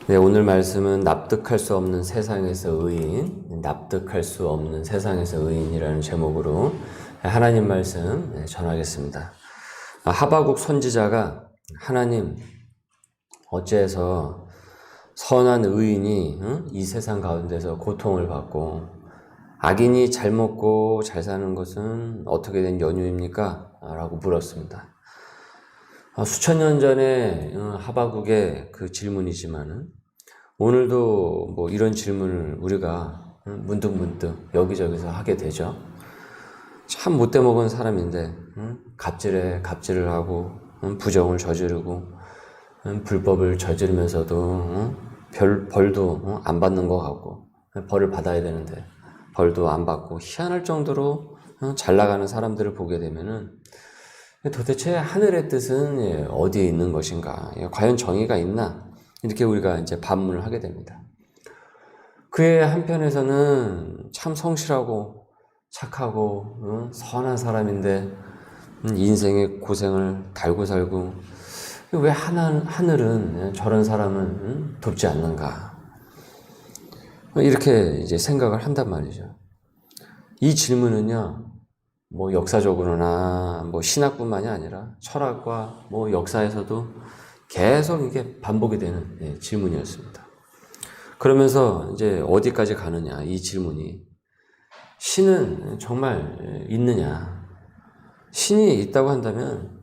네, 오늘 말씀은 납득할 수 없는 세상에서 의인, 납득할 수 없는 세상에서 의인이라는 제목으로 하나님 말씀 전하겠습니다. 하박국 선지자가 하나님, 어째서 선한 의인이 이 세상 가운데서 고통을 받고 악인이 잘 먹고 잘 사는 것은 어떻게 된 연유입니까? 라고 물었습니다. 수천 년 전에 하박국의 그 질문이지만은 오늘도 뭐 이런 질문을 우리가 문득문득 여기저기서 하게 되죠. 참 못돼 먹은 사람인데 갑질을 하고 부정을 저지르고 불법을 저지르면서도 벌도 안 받는 것 같고 벌을 받아야 되는데 벌도 안 받고 희한할 정도로 잘 나가는 사람들을 보게 되면은 도대체 하늘의 뜻은 어디에 있는 것인가? 과연 정의가 있나? 이렇게 우리가 이제 반문을 하게 됩니다. 그의 한편에서는 참 성실하고 착하고 선한 사람인데 인생의 고생을 달고 살고 왜 하늘은 저런 사람은 돕지 않는가? 이렇게 이제 생각을 한단 말이죠. 이 질문은요, 뭐 역사적으로나 뭐 신학뿐만이 아니라 철학과 뭐 역사에서도 계속 이게 반복이 되는 질문이었습니다. 그러면서 이제 어디까지 가느냐, 이 질문이. 신은 정말 있느냐? 신이 있다고 한다면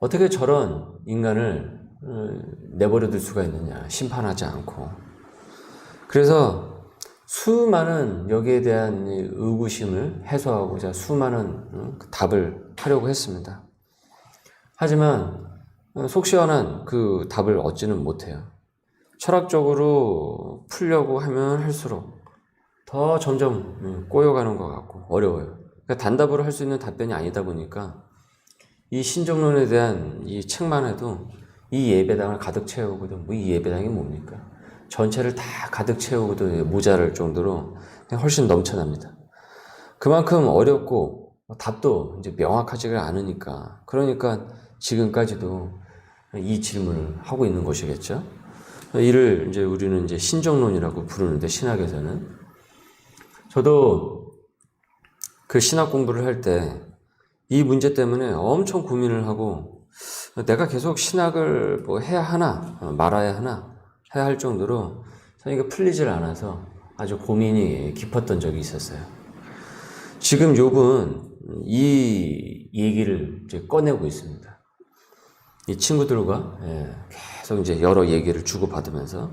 어떻게 저런 인간을 내버려 둘 수가 있느냐, 심판하지 않고. 그래서 수많은 여기에 대한 의구심을 해소하고자 수많은 답을 하려고 했습니다. 하지만 속 시원한 그 답을 얻지는 못해요. 철학적으로 풀려고 하면 할수록 더 점점 꼬여가는 것 같고 어려워요. 그러니까 단답으로 할 수 있는 답변이 아니다 보니까 이 신정론에 대한 이 책만 해도 이 예배당을 가득 채우고도 뭐 이 예배당이 뭡니까? 전체를 다 가득 채우고도 모자랄 정도로 훨씬 넘쳐납니다. 그만큼 어렵고 답도 이제 명확하지가 않으니까 그러니까 지금까지도 이 질문을 하고 있는 것이겠죠. 이를 이제 우리는 이제 신정론이라고 부르는데 신학에서는 저도 그 신학 공부를 할 때 이 문제 때문에 엄청 고민을 하고 내가 계속 신학을 뭐 해야 하나 말아야 하나 해야 할 정도로 이게 풀리질 않아서 아주 고민이 깊었던 적이 있었어요. 지금 욥은 이 얘기를 이제 꺼내고 있습니다. 이 친구들과 계속 이제 여러 얘기를 주고받으면서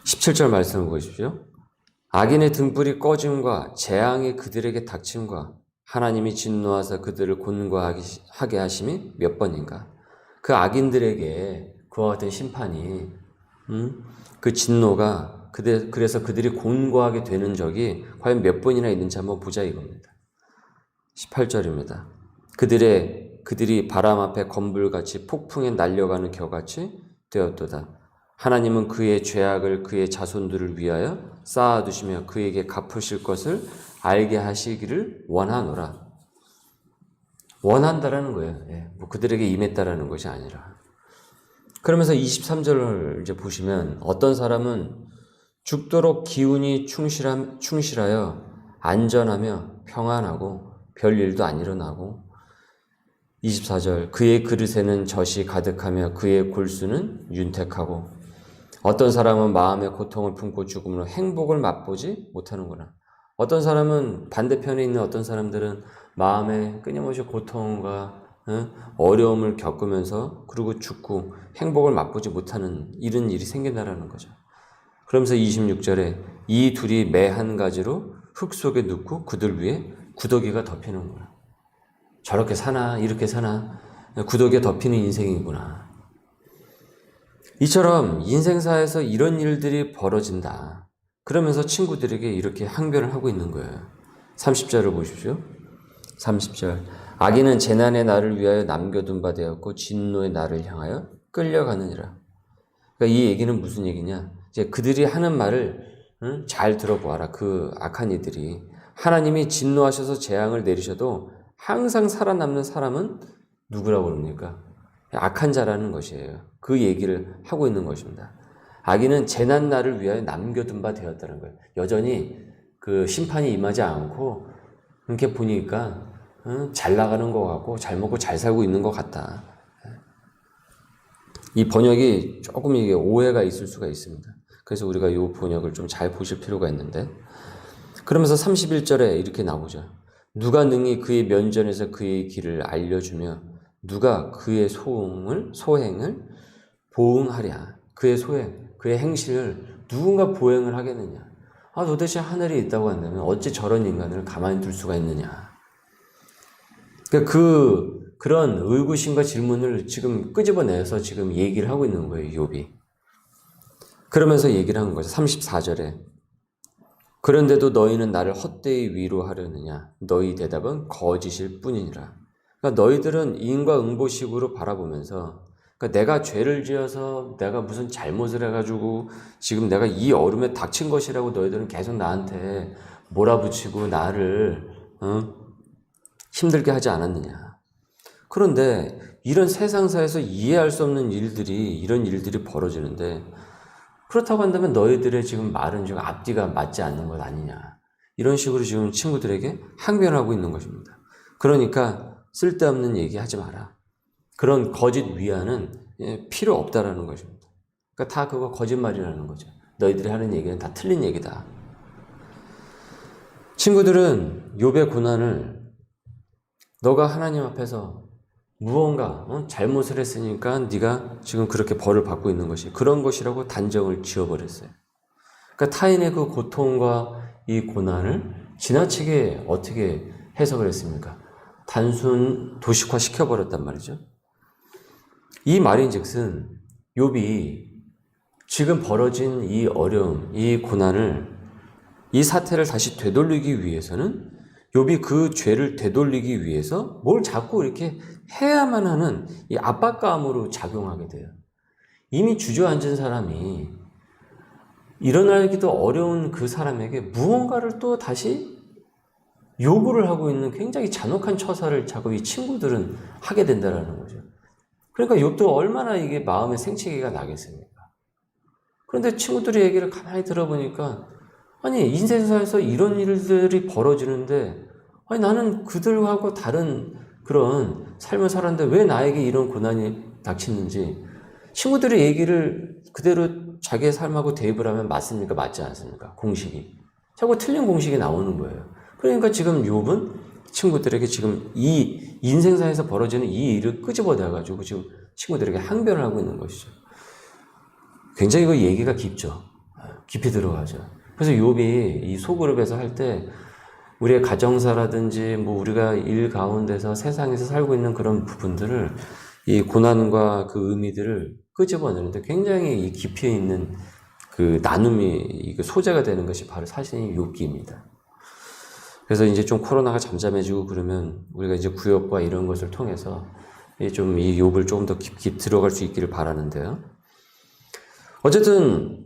17절 말씀을 보십시오. 악인의 등불이 꺼짐과 재앙이 그들에게 닥침과 하나님이 진노하사 그들을 곤고하게 하심이 몇 번인가. 그 악인들에게 그와 같은 심판이 그 진노가 그래서 그들이 곤고하게 되는 적이 과연 몇 번이나 있는지 한번 보자 이겁니다. 18절입니다. 그들이 바람 앞에 건불같이 폭풍에 날려가는 겨같이 되었도다. 하나님은 그의 죄악을 그의 자손들을 위하여 쌓아두시며 그에게 갚으실 것을 알게 하시기를 원하노라. 원한다라는 거예요. 뭐 그들에게 임했다라는 것이 아니라. 그러면서 23절을 이제 보시면 어떤 사람은 죽도록 기운이 충실하여 안전하며 평안하고 별일도 안 일어나고 24절 그의 그릇에는 젖이 가득하며 그의 골수는 윤택하고 어떤 사람은 마음의 고통을 품고 죽음으로 행복을 맛보지 못하는구나. 어떤 사람은 반대편에 있는 어떤 사람들은 마음에 끊임없이 고통과 어려움을 겪으면서 그리고 죽고 행복을 맛보지 못하는 이런 일이 생긴다라는 거죠. 그러면서 26절에 이 둘이 매 한 가지로 흙 속에 눕고 그들 위에 구더기가 덮이는구나. 저렇게 사나 이렇게 사나 구더기에 덮이는 인생이구나. 이처럼 인생사에서 이런 일들이 벌어진다. 그러면서 친구들에게 이렇게 항변을 하고 있는 거예요. 30절을 보십시오. 30절 악인은 재난의 날을 위하여 남겨둔 바 되었고 진노의 날을 향하여 끌려가느니라. 그러니까 이 얘기는 무슨 얘기냐. 이제 그들이 하는 말을 잘 들어보아라. 그 악한 이들이 하나님이 진노하셔서 재앙을 내리셔도 항상 살아남는 사람은 누구라고 그럽니까? 악한 자라는 것이에요. 그 얘기를 하고 있는 것입니다. 악인은 재난 날을 위하여 남겨둔 바 되었다는 거예요. 여전히 그 심판이 임하지 않고 이렇게 보니까 잘 나가는 것 같고 잘 먹고 잘 살고 있는 것 같다. 이 번역이 조금 이게 오해가 있을 수가 있습니다. 그래서 우리가 이 번역을 좀 잘 보실 필요가 있는데, 그러면서 31절에 이렇게 나오죠. 누가 능히 그의 면전에서 그의 길을 알려주며 누가 그의 소행을 보응하랴. 그의 소행, 그의 행실을 누군가 보행을 하겠느냐. 도대체 하늘에 있다고 한다면 어찌 저런 인간을 가만히 둘 수가 있느냐. 그러니까 그런 의구심과 질문을 지금 끄집어내서 지금 얘기를 하고 있는 거예요, 욥이. 그러면서 얘기를 하는 거죠. 34절에. 그런데도 너희는 나를 헛되이 위로하려느냐. 너희 대답은 거짓일 뿐이니라. 그러니까 너희들은 인과응보식으로 바라보면서, 그러니까 내가 죄를 지어서 내가 무슨 잘못을 해가지고 지금 내가 이 어려움에 닥친 것이라고 너희들은 계속 나한테 몰아붙이고 나를 힘들게 하지 않았느냐. 그런데 이런 세상사에서 이해할 수 없는 이런 일들이 벌어지는데, 그렇다고 한다면 너희들의 지금 말은 지금 앞뒤가 맞지 않는 것 아니냐. 이런 식으로 지금 친구들에게 항변하고 있는 것입니다. 그러니까 쓸데없는 얘기 하지 마라. 그런 거짓 위안은 필요 없다라는 것입니다. 그러니까 다 그거 거짓말이라는 거죠. 너희들이 하는 얘기는 다 틀린 얘기다. 친구들은 욥의 고난을 너가 하나님 앞에서 무언가 잘못을 했으니까 네가 지금 그렇게 벌을 받고 있는 것이 그런 것이라고 단정을 지어버렸어요. 그러니까 타인의 그 고통과 이 고난을 지나치게 어떻게 해석을 했습니까? 단순 도식화 시켜버렸단 말이죠. 이 말인즉슨 욥이 지금 벌어진 이 어려움, 이 고난을, 이 사태를 다시 되돌리기 위해서는 욥이 그 죄를 되돌리기 위해서 뭘 자꾸 이렇게 해야만 하는 이 압박감으로 작용하게 돼요. 이미 주저앉은 사람이 일어나기도 어려운 그 사람에게 무언가를 또 다시 요구를 하고 있는 굉장히 잔혹한 처사를 자꾸 이 친구들은 하게 된다는 거죠. 그러니까 욥도 얼마나 이게 마음에 생채기가 나겠습니까? 그런데 친구들의 얘기를 가만히 들어보니까 아니 인생사에서 이런 일들이 벌어지는데 아니 나는 그들하고 다른 그런 삶을 살았는데 왜 나에게 이런 고난이 닥치는지 친구들의 얘기를 그대로 자기의 삶하고 대입을 하면 맞습니까? 맞지 않습니까? 공식이. 자꾸 틀린 공식이 나오는 거예요. 그러니까 지금 욥은 친구들에게 지금 이 인생사에서 벌어지는 이 일을 끄집어내가지고 지금 친구들에게 항변을 하고 있는 것이죠. 굉장히 그 얘기가 깊죠. 깊이 들어가죠. 그래서 욥이 이 소그룹에서 할 때 우리의 가정사라든지 뭐 우리가 일 가운데서 세상에서 살고 있는 그런 부분들을 이 고난과 그 의미들을 끄집어내는데 굉장히 이 깊이 있는 그 나눔이 소재가 되는 것이 바로 사실 욥기입니다. 그래서 이제 좀 코로나가 잠잠해지고 그러면 우리가 이제 구역과 이런 것을 통해서 좀 이 욥을 조금 더 깊이 들어갈 수 있기를 바라는데요. 어쨌든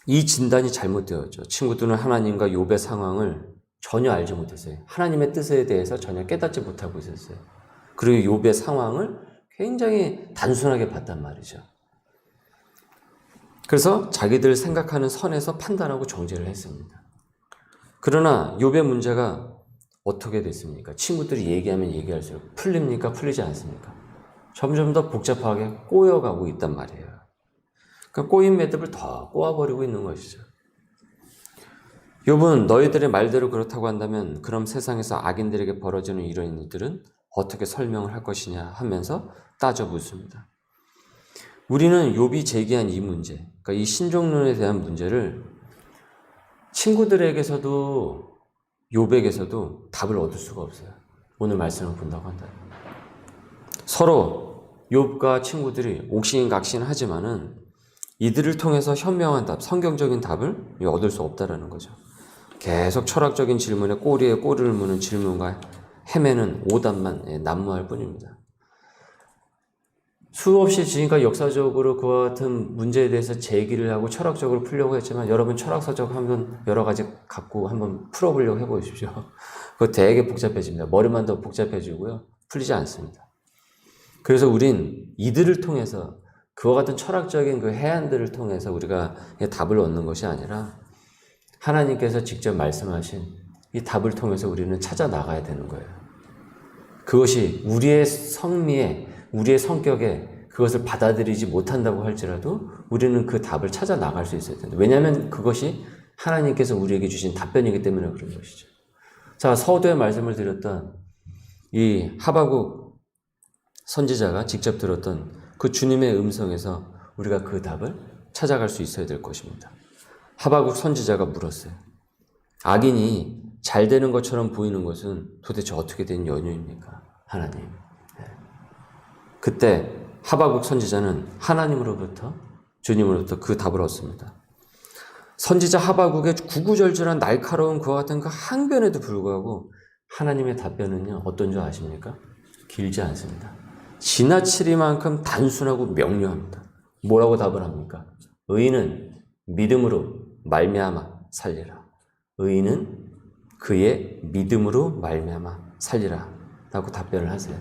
이 진단이 잘못되었죠. 친구들은 하나님과 욥의 상황을 전혀 알지 못했어요. 하나님의 뜻에 대해서 전혀 깨닫지 못하고 있었어요. 그리고 욥의 상황을 굉장히 단순하게 봤단 말이죠. 그래서 자기들 생각하는 선에서 판단하고 정죄를 했습니다. 그러나 욥의 문제가 어떻게 됐습니까? 친구들이 얘기하면 얘기할수록 풀립니까? 풀리지 않습니까? 점점 더 복잡하게 꼬여가고 있단 말이에요. 그 꼬인 매듭을 더 꼬아버리고 있는 것이죠. 욥은 너희들의 말대로 그렇다고 한다면 그럼 세상에서 악인들에게 벌어지는 이런 일들은 어떻게 설명을 할 것이냐 하면서 따져 묻습니다. 우리는 욥이 제기한 이 문제, 그러니까 이 신종론에 대한 문제를 친구들에게서도 욥에게서도 답을 얻을 수가 없어요. 오늘 말씀을 본다고 한다면. 서로 욥과 친구들이 옥신각신하지만은 이들을 통해서 현명한 답, 성경적인 답을 얻을 수 없다라는 거죠. 계속 철학적인 질문에 꼬리에 꼬리를 무는 질문과 헤매는 오답만 난무할 뿐입니다. 수없이 지금까지 역사적으로 그와 같은 문제에 대해서 제기를 하고 철학적으로 풀려고 했지만 여러분 철학사적 한번 여러 가지 갖고 한번 풀어보려고 해보십시오. 그거 되게 복잡해집니다. 머리만 더 복잡해지고요. 풀리지 않습니다. 그래서 우린 이들을 통해서 그와 같은 철학적인 그 해안들을 통해서 우리가 답을 얻는 것이 아니라 하나님께서 직접 말씀하신 이 답을 통해서 우리는 찾아 나가야 되는 거예요. 그것이 우리의 성미에, 우리의 성격에 그것을 받아들이지 못한다고 할지라도 우리는 그 답을 찾아 나갈 수 있어야 된다. 왜냐하면 그것이 하나님께서 우리에게 주신 답변이기 때문에 그런 것이죠. 자, 서두에 말씀을 드렸던 이 하박국 선지자가 직접 들었던 그 주님의 음성에서 우리가 그 답을 찾아갈 수 있어야 될 것입니다. 하박국 선지자가 물었어요. 악인이 잘 되는 것처럼 보이는 것은 도대체 어떻게 된 연유입니까? 하나님. 네. 그때 하박국 선지자는 하나님으로부터, 주님으로부터 그 답을 얻습니다. 선지자 하박국의 구구절절한 날카로운 그와 같은 그 항변에도 불구하고 하나님의 답변은요, 어떤 줄 아십니까? 길지 않습니다. 지나치리만큼 단순하고 명료합니다. 뭐라고 답을 합니까? 의인은 믿음으로 말미암아 살리라. 의인은 그의 믿음으로 말미암아 살리라 라고 답변을 하세요.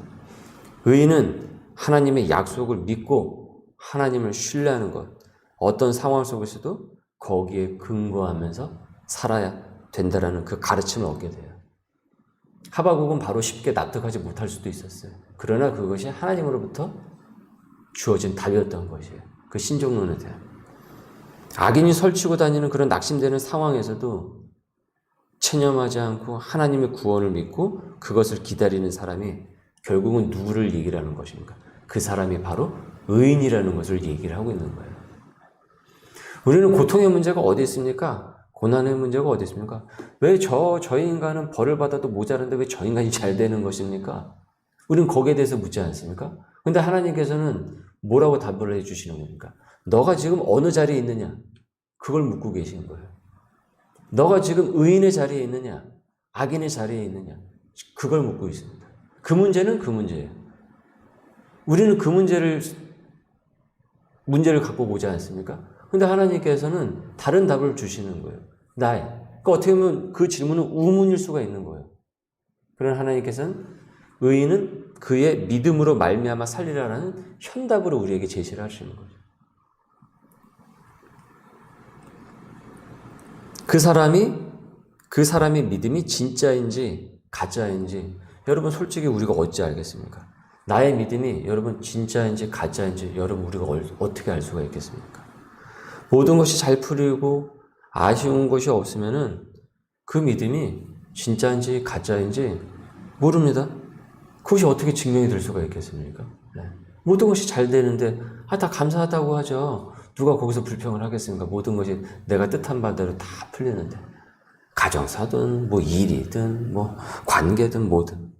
의인은 하나님의 약속을 믿고 하나님을 신뢰하는 것, 어떤 상황 속에서도 거기에 근거하면서 살아야 된다라는 그 가르침을 얻게 돼요. 하박국은 바로 쉽게 납득하지 못할 수도 있었어요. 그러나 그것이 하나님으로부터 주어진 답이었던 것이에요. 그 신종론에 대한. 악인이 설치고 다니는 그런 낙심되는 상황에서도 체념하지 않고 하나님의 구원을 믿고 그것을 기다리는 사람이 결국은 누구를 얘기를 하는 것입니까? 그 사람이 바로 의인이라는 것을 얘기를 하고 있는 거예요. 우리는 고통의 문제가 어디 있습니까? 고난의 문제가 어디 있습니까? 왜 저 인간은 벌을 받아도 모자란데 왜 저 인간이 잘 되는 것입니까? 우리는 거기에 대해서 묻지 않습니까? 근데 하나님께서는 뭐라고 답을 해주시는 겁니까? 너가 지금 어느 자리에 있느냐? 그걸 묻고 계시는 거예요. 너가 지금 의인의 자리에 있느냐? 악인의 자리에 있느냐? 그걸 묻고 있습니다. 그 문제는 그 문제예요. 우리는 그 문제를 갖고 보지 않습니까? 근데 하나님께서는 다른 답을 주시는 거예요. 그러니까 어떻게 보면 그 질문은 우문일 수가 있는 거예요. 그러나 하나님께서는 의인은 그의 믿음으로 말미암아 살리라라는 현답으로 우리에게 제시를 하시는 거죠. 그 사람의 믿음이 진짜인지 가짜인지 여러분 솔직히 우리가 어찌 알겠습니까? 나의 믿음이 여러분 진짜인지 가짜인지 여러분 우리가 어떻게 알 수가 있겠습니까? 모든 것이 잘 풀리고 아쉬운 것이 없으면은 그 믿음이 진짜인지 가짜인지 모릅니다. 그것이 어떻게 증명이 될 수가 있겠습니까? 네. 모든 것이 잘 되는데 다 감사하다고 하죠. 누가 거기서 불평을 하겠습니까? 모든 것이 내가 뜻한 바대로 다 풀리는데 가정사든 뭐 일이든 뭐 관계든 뭐든.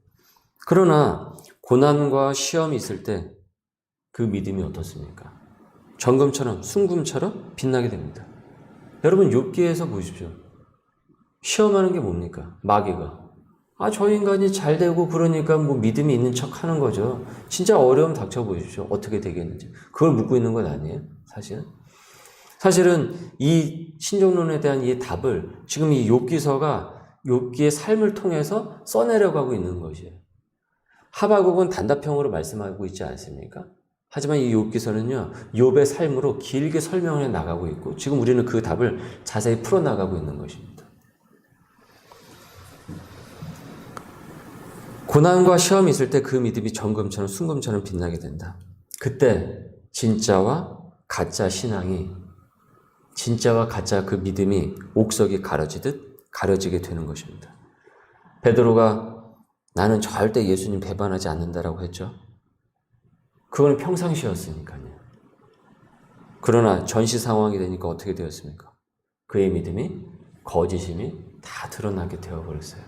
그러나 고난과 시험이 있을 때 그 믿음이 어떻습니까? 정금처럼 순금처럼 빛나게 됩니다. 여러분 욥기에서 보십시오. 시험하는 게 뭡니까? 마귀가. 저 인간이 잘 되고 그러니까 뭐 믿음이 있는 척 하는 거죠. 진짜 어려움 닥쳐 보십시오. 어떻게 되겠는지. 그걸 묻고 있는 건 아니에요. 사실은 이 신종론에 대한 이 답을 지금 이 욥기서가 욥기의 삶을 통해서 써내려가고 있는 것이에요. 하박국은 단답형으로 말씀하고 있지 않습니까? 하지만 이 욥기서는요, 욥의 삶으로 길게 설명해 나가고 있고 지금 우리는 그 답을 자세히 풀어나가고 있는 것입니다. 고난과 시험이 있을 때 그 믿음이 정금처럼 순금처럼 빛나게 된다. 그때 진짜와 가짜 신앙이, 진짜와 가짜 그 믿음이 옥석이 가려지듯 가려지게 되는 것입니다. 베드로가 나는 절대 예수님 배반하지 않는다라고 했죠. 그건 평상시였으니까요. 그러나 전시 상황이 되니까 어떻게 되었습니까? 그의 믿음이, 거짓임이 다 드러나게 되어버렸어요.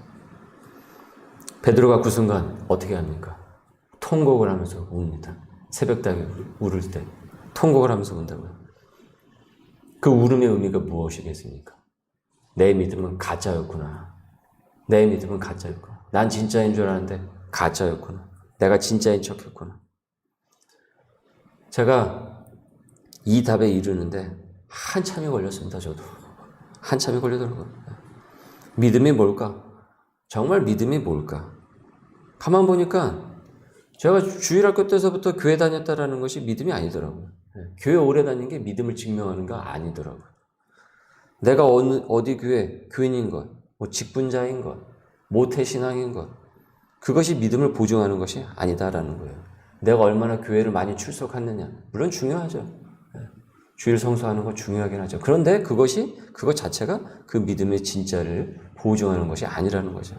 베드로가 그 순간 어떻게 합니까? 통곡을 하면서 웁니다. 새벽닭이 울을 때 통곡을 하면서 운다고요. 그 울음의 의미가 무엇이겠습니까? 내 믿음은 가짜였구나. 내 믿음은 가짜였구나. 난 진짜인 줄 알았는데 가짜였구나. 내가 진짜인 척했구나. 제가 이 답에 이르는데 한참이 걸렸습니다. 저도. 한참이 걸리더라고요. 믿음이 뭘까? 정말 믿음이 뭘까? 가만 보니까 제가 주일학교 때서부터 교회 다녔다라는 것이 믿음이 아니더라고요. 교회 오래 다니는 게 믿음을 증명하는 거 아니더라고요. 내가 어디 교인인 것, 뭐 직분자인 것, 모태신앙인 것, 그것이 믿음을 보증하는 것이 아니다라는 거예요. 내가 얼마나 교회를 많이 출석했느냐, 물론 중요하죠. 주일 성수하는 거 중요하긴 하죠. 그런데 그것 자체가 그 믿음의 진짜를 보증하는 것이 아니라는 거죠.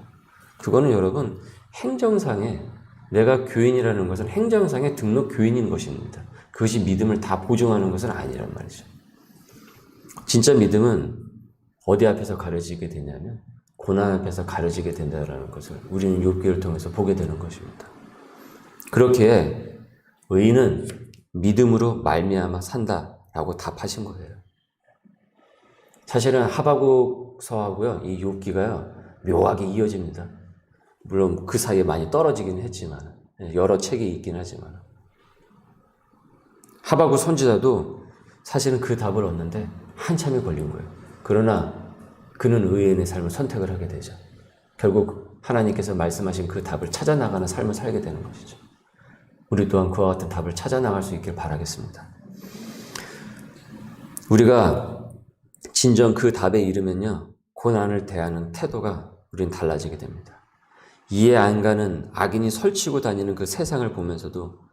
그거는 여러분, 행정상에 내가 교인이라는 것은 행정상의 등록 교인인 것입니다. 그것이 믿음을 다 보증하는 것은 아니란 말이죠. 진짜 믿음은 어디 앞에서 가려지게 되냐면 고난 앞에서 가려지게 된다는 것을 우리는 욥기를 통해서 보게 되는 것입니다. 그렇게 의인은 믿음으로 말미암아 산다라고 답하신 거예요. 사실은 하박국서하고요, 이 욥기가요 묘하게 이어집니다. 물론 그 사이에 많이 떨어지긴 했지만, 여러 책이 있긴 하지만, 하박국 선지자도 사실은 그 답을 얻는데 한참이 걸린 거예요. 그러나 그는 의인의 삶을 선택을 하게 되죠. 결국 하나님께서 말씀하신 그 답을 찾아 나가는 삶을 살게 되는 것이죠. 우리 또한 그와 같은 답을 찾아 나갈 수 있길 바라겠습니다. 우리가 진정 그 답에 이르면요, 고난을 대하는 태도가 우리는 달라지게 됩니다. 이해 안 가는 악인이 설치고 다니는 그 세상을 보면서도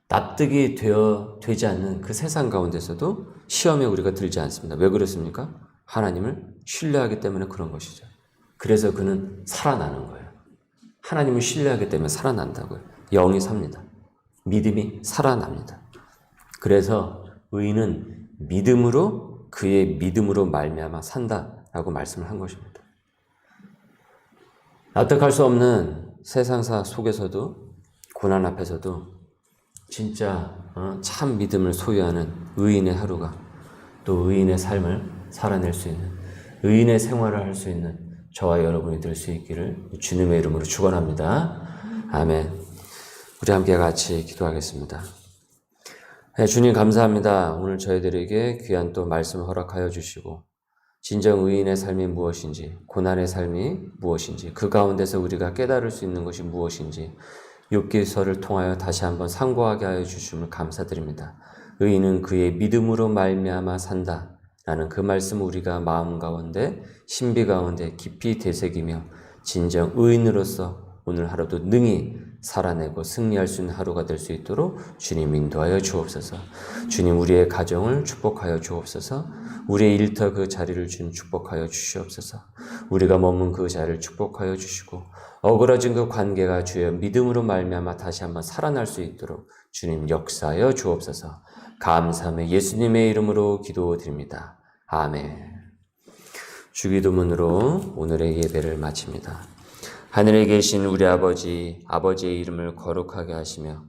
납득이 되지 않는 그 세상 가운데서도 시험에 우리가 들지 않습니다. 왜 그렇습니까? 하나님을 신뢰하기 때문에 그런 것이죠. 그래서 그는 살아나는 거예요. 하나님을 신뢰하기 때문에 살아난다고요. 영이 삽니다. 믿음이 살아납니다. 그래서 의인은 믿음으로 그의 믿음으로 말미암아 산다라고 말씀을 한 것입니다. 납득할 수 없는 세상사 속에서도 고난 앞에서도 진짜 참 믿음을 소유하는 의인의 하루가 또 의인의 삶을 살아낼 수 있는 의인의 생활을 할 수 있는 저와 여러분이 될 수 있기를 주님의 이름으로 축원합니다. 아멘. 우리 함께 같이 기도하겠습니다. 네, 주님 감사합니다. 오늘 저희들에게 귀한 또 말씀을 허락하여 주시고 진정 의인의 삶이 무엇인지, 고난의 삶이 무엇인지, 그 가운데서 우리가 깨달을 수 있는 것이 무엇인지 욥기서를 통하여 다시 한번 상고하게 하여 주심을 감사드립니다. 의인은 그의 믿음으로 말미암아 산다 라는 그 말씀을 우리가 마음 가운데 신비 가운데 깊이 되새기며 진정 의인으로서 오늘 하루도 능히 살아내고 승리할 수 있는 하루가 될 수 있도록 주님 인도하여 주옵소서. 주님 우리의 가정을 축복하여 주옵소서. 우리의 일터 그 자리를 축복하여 주시옵소서. 우리가 머문 그 자리를 축복하여 주시고 어그러진 그 관계가 주여 믿음으로 말미암아 다시 한번 살아날 수 있도록 주님 역사하여 주옵소서. 감사하며 예수님의 이름으로 기도드립니다. 아멘. 주기도문으로 오늘의 예배를 마칩니다. 하늘에 계신 우리 아버지, 아버지의 이름을 거룩하게 하시며